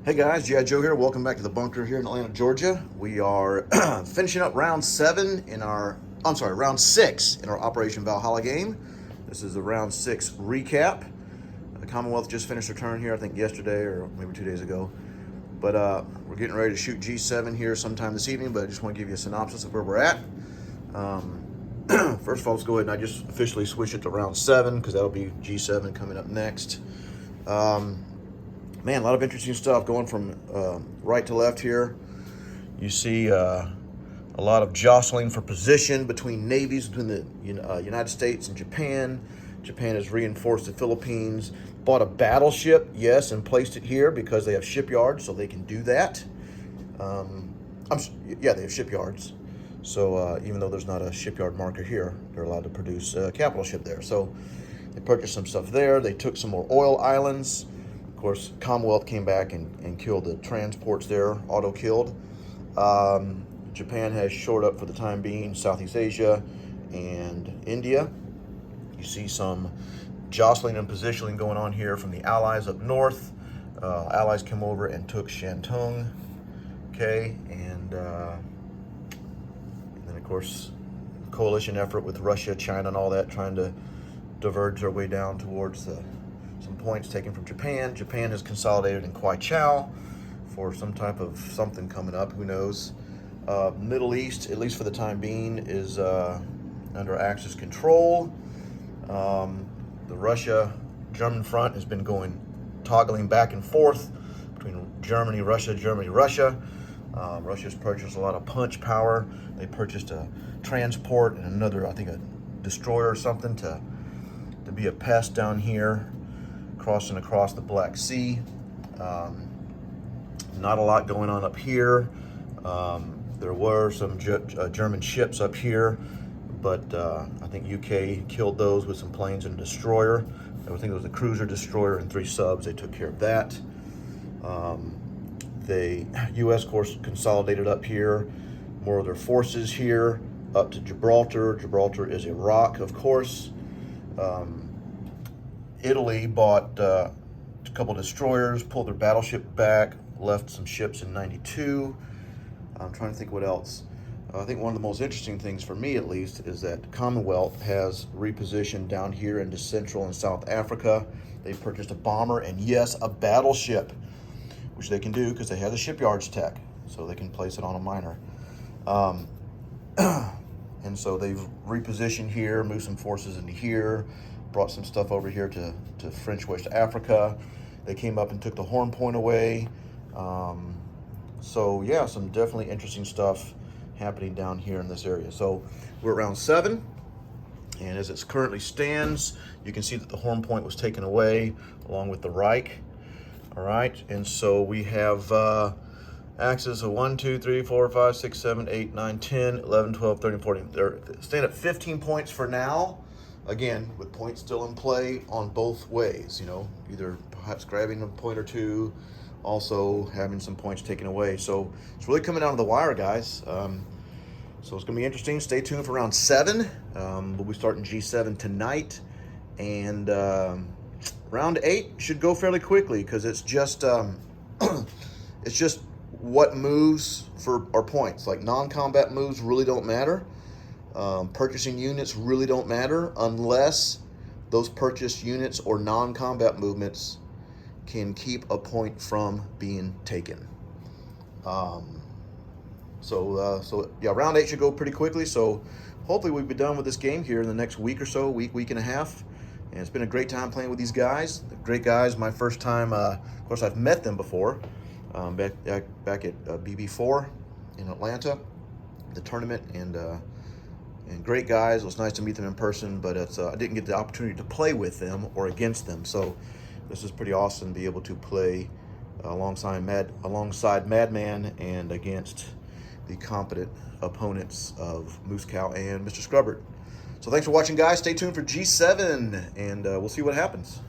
Hey guys, G.I. Joe here. Welcome back to the bunker here in Atlanta, Georgia. We are finishing up round 6 in our Operation Valhalla game. This is the round 6 recap. The Commonwealth just finished their turn here, I think yesterday or maybe 2 days ago. But we're getting ready to shoot G7 here sometime this evening, but I just want to give you a synopsis of where we're at. First of all, let's go ahead and I just officially switch it to round 7 because that'll be G7 coming up next. Man, a lot of interesting stuff going from right to left here. You see a lot of jostling for position between navies, between the United States and Japan. Japan has reinforced the Philippines, bought a battleship, yes, and placed it here because they have shipyards, so they can do that. Yeah, they have shipyards. So even though there's not a shipyard marker here, they're allowed to produce a capital ship there. So they purchased some stuff there. They took some more oil islands. Of course, Commonwealth came back and killed the transports there, auto-killed. Japan has shored up for the time being Southeast Asia and India. You see some jostling and positioning going on here from the Allies up north. Allies came over and took Shantung, okay, and then of course coalition effort with Russia, China, and all that, trying to diverge their way down towards some points taken from Japan. Japan has consolidated in Kwai for some type of something coming up, who knows. Middle East, at least for the time being, is under Axis control. The Russia-German front has been toggling back and forth between Germany, Russia. Russia's purchased a lot of punch power. They purchased a transport and another, I think, a destroyer or something to be a pest down here, crossing across the Black Sea. Not a lot going on up here. There were some German ships up here, but I think UK killed those with some planes and a destroyer. I think it was a cruiser, destroyer, and 3 subs. They took care of that. The US, of course, consolidated up here, more of their forces here, up to Gibraltar. Gibraltar is Iraq, of course. Italy bought a couple destroyers, pulled their battleship back, left some ships in 92. I'm trying to think what else. I think one of the most interesting things, for me at least, is that Commonwealth has repositioned down here into Central and South Africa. They purchased a bomber and, yes, a battleship, which they can do because they have the shipyards tech, so they can place it on a miner. And so they've repositioned here, moved some forces into here, brought some stuff over here to French West Africa. They came up and took the Horn Point away. So yeah, some definitely interesting stuff happening down here in this area. So we're at round 7, and as it currently stands, you can see that the Horn Point was taken away along with the Reich. All right, and so we have axis of 1, 2, 3, 4, 5, 6, 7, 8, 9, 10, 11, 12, 13, 14. They're staying at 15 points for now. Again, with points still in play on both ways, either perhaps grabbing a point or two, also having some points taken away. So it's really coming down to the wire, guys. So it's going to be interesting. Stay tuned for round 7. We'll be starting G7 tonight. And round 8 should go fairly quickly because it's just what moves for our points. Like non-combat moves really don't matter. Purchasing units really don't matter unless those purchased units or non-combat movements can keep a point from being taken. So yeah, round 8 should go pretty quickly. So hopefully we'll be done with this game here in the next week or so, week and a half. And it's been a great time playing with these guys. They're great guys. My first time, of course, I've met them before, back at BB4 in Atlanta, the tournament, and great guys. It was nice to meet them in person, but I didn't get the opportunity to play with them or against them. So this is pretty awesome to be able to play alongside Madman and against the competent opponents of Moose Cow and Mr. Scrubbert. So thanks for watching, guys. Stay tuned for G7, and we'll see what happens.